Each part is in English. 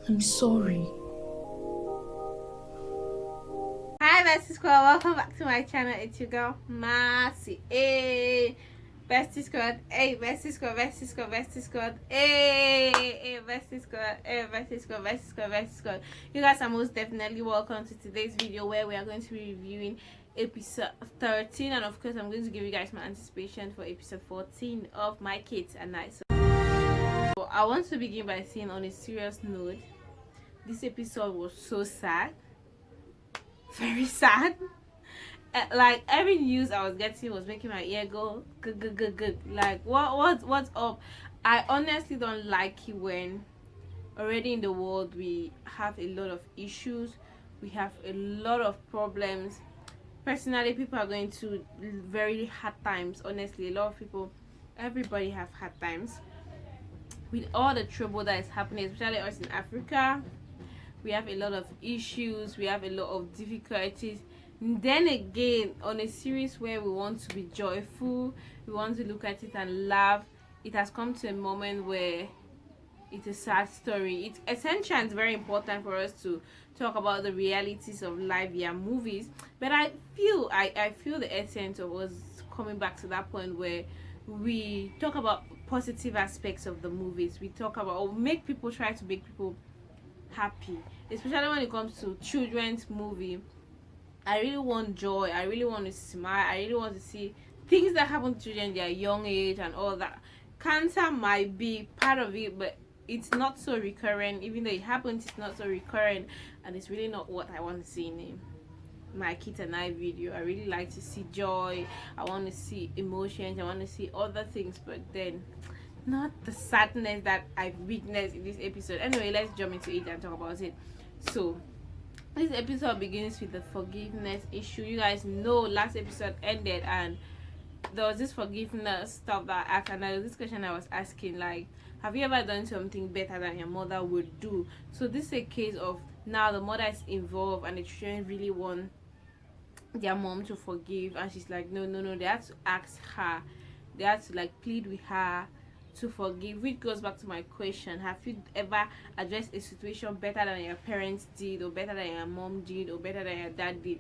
I'm sorry. Hi, Bestie Squad. Welcome back to my channel. It's your girl, Marcy. Hey, Bestie Squad. Hey, Bestie Squad. Bestie Squad. Bestie Squad. Hey, Bestie Squad. Hey, Bestie Squad. Bestie Squad. Bestie Squad. You guys are most definitely welcome to today's video where we are going to be reviewing episode 13, and of course, I'm going to give you guys my anticipation for episode 14 of My Kids and I. So, I want to begin by saying, on a serious note, this episode was so sad, very sad. Like every news I was getting was making my ear go good good good good. Like what's up? I honestly don't like it when already in the world we have a lot of issues, we have a lot of problems. Personally, people are going to very hard times. Honestly, a lot of people, everybody have hard times with all the trouble that is happening, especially us in Africa. We have a lot of issues, we have a lot of difficulties. Then again, on a series where we want to be joyful, we want to look at it and laugh, it has come to a moment where it's a sad story. It's essential and very important for us to talk about the realities of life via movies, but I feel the essence of us coming back to that point where we talk about positive aspects of the movies. We talk about, or make people, try to make people happy, especially when it comes to children's movie. I really want joy, I really want to smile, I really want to see things that happen to children at their young age and all that. Cancer might be part of it, but it's not so recurrent. Even though it happens, it's not so recurrent, and it's really not what I want to see in My Kids and I video. I really like to see joy, I want to see emotions, I want to see other things, but then not the sadness that I've witnessed in this episode. Anyway, let's jump into it and talk about it. So, this episode begins with the forgiveness issue. You guys know last episode ended and there was this forgiveness stuff that I asked, and there was this question I was asking, like, have you ever done something better than your mother would do? So this is a case of now the mother is involved and the children really want their mom to forgive, and she's like, no, no, no. They had to ask her, they had to like plead with her to forgive, which goes back to my question: have you ever addressed a situation better than your parents did, or better than your mom did, or better than your dad did?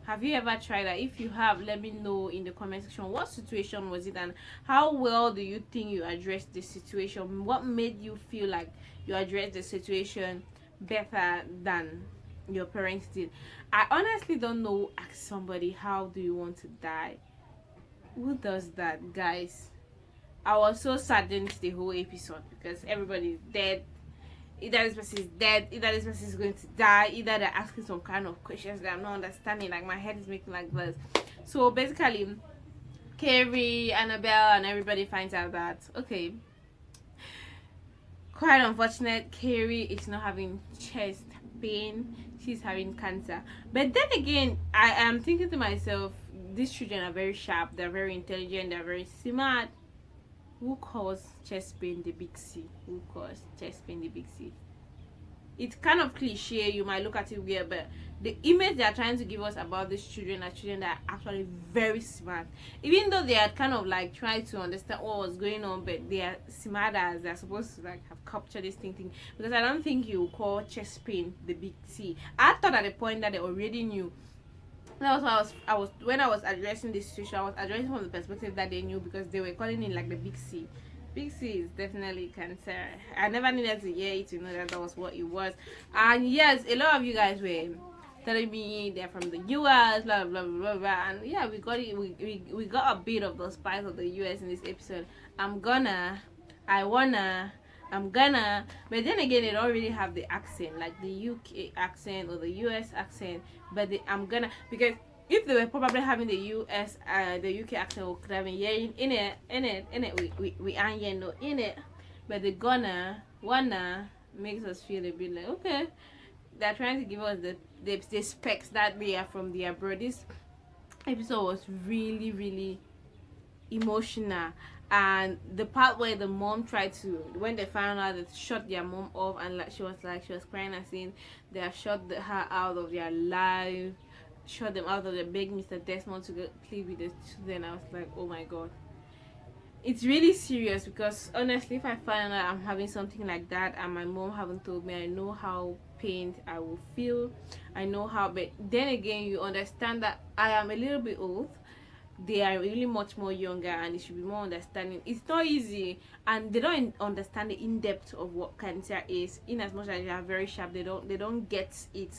Have you ever tried that? If you have, let me know in the comment section what situation was it, and how well do you think you addressed the situation? What made you feel like you addressed the situation better than your parents did? I honestly don't know. Ask somebody, how do you want to die? Who does that, guys? I was so saddened the whole episode because everybody is dead. Either this person is dead, either this person is going to die, either they're asking some kind of questions that I'm not understanding. Like my head is making like this. So basically, Carrie, Annabelle, and everybody finds out that, okay, quite unfortunate, Carrie is not having chest pain, she's having cancer. But then again, I am thinking to myself, these children are very sharp, they're very intelligent, they're very smart. Who calls chest pain the big C? Who calls chest pain the big C? It's kind of cliche, you might look at it weird, but the image they are trying to give us about these children are children that are actually very smart. Even though they had kind of like tried to understand what was going on, but they are smart as they're supposed to like have captured this thing. Because I don't think you call chest pain the big C. I thought at the point that they already knew. That was why I was when I was addressing this situation, I was addressing from the perspective that they knew, because they were calling it like the big C. Big C is definitely cancer. I never needed to hear it to know that that was what it was. And yes, a lot of you guys were telling me they're from the US, blah blah blah blah blah. And yeah, we got it. We got a bit of the spice of the US in this episode. I'm gonna, I wanna, I'm gonna. But then again, they don't really have the accent, like the UK accent or the US accent. But I'm gonna, because if they were probably having the UK accent, we could have been hearing we aren't hearing no in it. But the gonna, wanna makes us feel a bit like, okay, they're trying to give us the specs that they are from the abroad. This episode was really, really emotional, and the part where the mom tried to, when they found out that shut their mom off, and like she was crying and saying they have shut her out of their life, shut them out of the big Mr. Desmond to go play with the children. I was like, oh my god. it's really serious, because honestly, if I find out I'm having something like that and my mom haven't told me, I know how pained I will feel. I know how, but then again, you understand that I am a little bit old. They are really much more younger, and it should be more understanding. It's not easy, and they don't understand the in-depth of what cancer is. In as much as they are very sharp, they don't get it.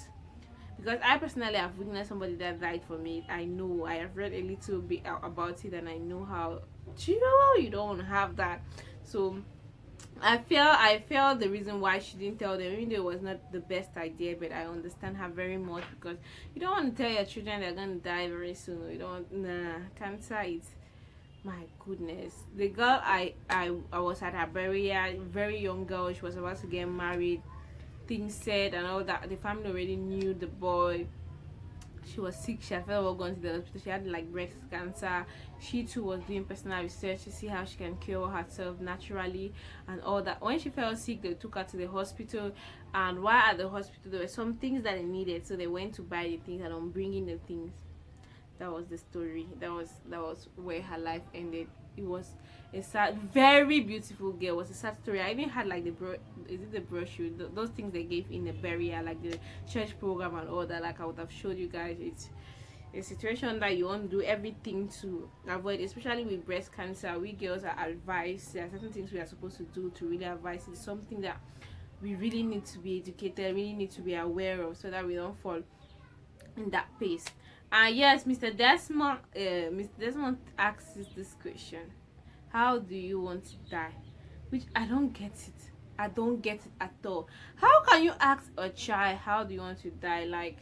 Because I personally have witnessed somebody that died from it. I know, I have read a little bit about it, and I know how you don't want to have that. So I feel the reason why she didn't tell them, even though it was not the best idea, but I understand her very much, because you don't want to tell your children they're gonna die very soon. You don't. Nah, cancer is, my goodness. The girl I was at her burial, very young girl. She was about to get married. Things said and all that. The family already knew the boy. She was sick. She had felt well gone to the hospital. She had like breast cancer. She too was doing personal research to see how she can cure herself naturally and all that. When she fell sick, they took her to the hospital, and while at the hospital, there were some things that they needed, so they went to buy the things, and on bringing the things, that was the story. That was where her life ended. It was a sad, very beautiful girl. It was a sad story. I even had like is it the brochure, those things they gave in the burial, like the church program and all that. Like I would have showed you guys. It's a situation that you want to do everything to avoid, especially with breast cancer. We girls are advised, there are certain things we are supposed to do to really advise. It's something that we really need to be educated, really need to be aware of, so that we don't fall in that pace. Yes, Mr. Desmond asks this question: how do you want to die? Which I don't get it. I don't get it at all. How can you ask a child how do you want to die? Like,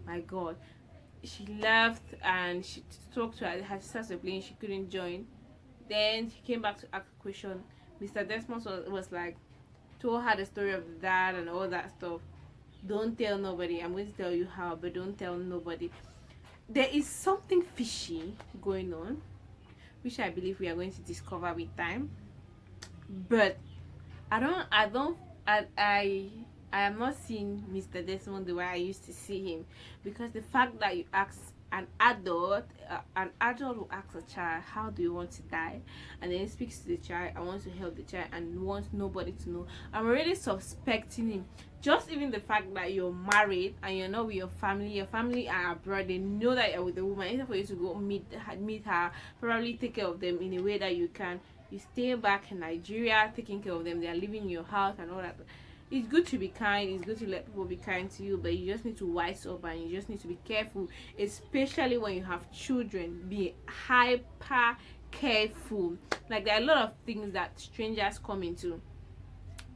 my God, she left and she talked to her sister playing. She couldn't join. Then she came back to ask a question. Mr. Desmond was like, told her the story of the dad and all that stuff. Don't tell nobody. I'm going to tell you how, but don't tell nobody. There is something fishy going on, which I believe we are going to discover with time. But I am not seeing Mr. Desmond the way I used to see him, because the fact that you ask an adult will ask a child, how do you want to die, and then he speaks to the child, I want to help the child, and wants nobody to know. I'm already suspecting him. Just even the fact that you're married and you're not with your family are abroad, they know that you're with the woman. Instead for you to go meet her, probably take care of them in a way that you can, you stay back in Nigeria taking care of them. They are living in your house and all that. It's good to be kind, it's good to let people be kind to you, but you just need to wise up, and you just need to be careful, especially when you have children. Be hyper careful. Like, there are a lot of things that strangers come into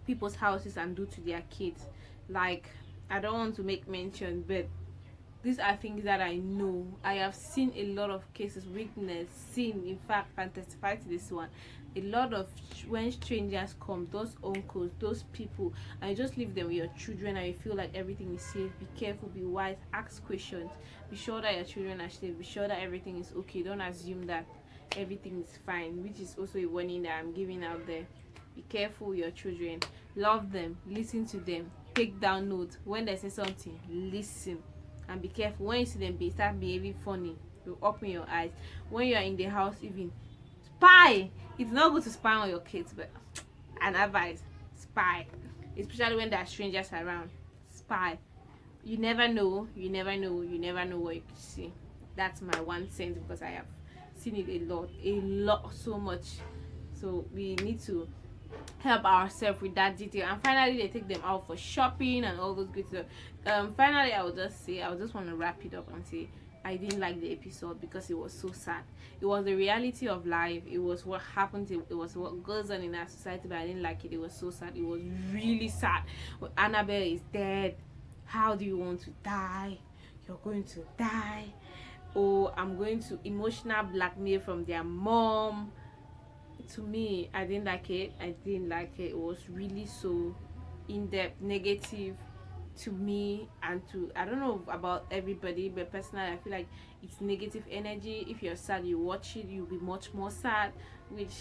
people's houses and do to their kids. Like, I don't want to make mention, but these are things that I know. I have seen a lot of cases, witnessed, seen, in fact, can testify to this one. A lot of, when strangers come, those uncles, those people, and you just leave them with your children and you feel like everything is safe. Be careful, be wise, ask questions, be sure that your children are safe, be sure that everything is okay. Don't assume that everything is fine, which is also a warning that I'm giving out there. Be careful with your children, love them, listen to them, take down notes. When they say something, listen, and be careful. When you see them start behaving funny, you open your eyes. When you are in the house, even spy. It's not good to spy on your kids, but an advice: spy, especially when there are strangers around. Spy. You never know, you never know, you never know what you could see. That's my 1 cent, because I have seen it a lot, so much. So we need to help ourselves with that detail. And finally, they take them out for shopping and all those good stuff. Finally, I just want to wrap it up and say I didn't like the episode because it was so sad. It was the reality of life. It was what happens. It was what goes on in our society, but I didn't like it. It was so sad. It was really sad. When Annabelle is dead, how do you want to die? You're going to die. Or I'm going to emotional blackmail from their mom. To me, I didn't like it. It was really so in-depth, negative to me, and to, I don't know about everybody, but personally I feel like it's negative energy. If you're sad, you watch it, you'll be much more sad, which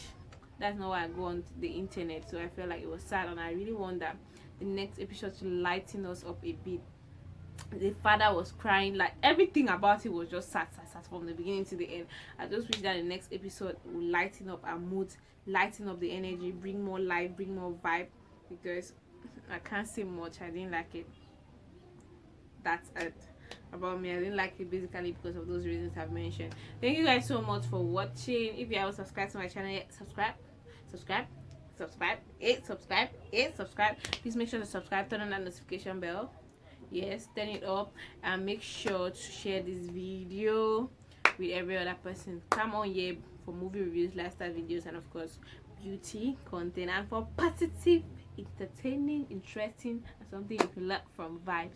that's not why I go on the internet. So I feel like it was sad, and I really want that the next episode to lighten us up a bit. The father was crying, like everything about it was just sad from the beginning to the end. I just wish that the next episode will lighten up our mood, lighten up the energy, bring more life, bring more vibe, because I can't say much. I didn't like it. That's it about me. I didn't like it basically because of those reasons I've mentioned. Thank you guys so much for watching. If you haven't subscribed to my channel yet, subscribe, subscribe, subscribe, subscribe. Please make sure to subscribe, turn on that notification bell. Yes, turn it up, and make sure to share this video with every other person. Come on here for movie reviews, lifestyle videos, and of course beauty content, and for positive, entertaining, interesting, and something you can learn from vibes.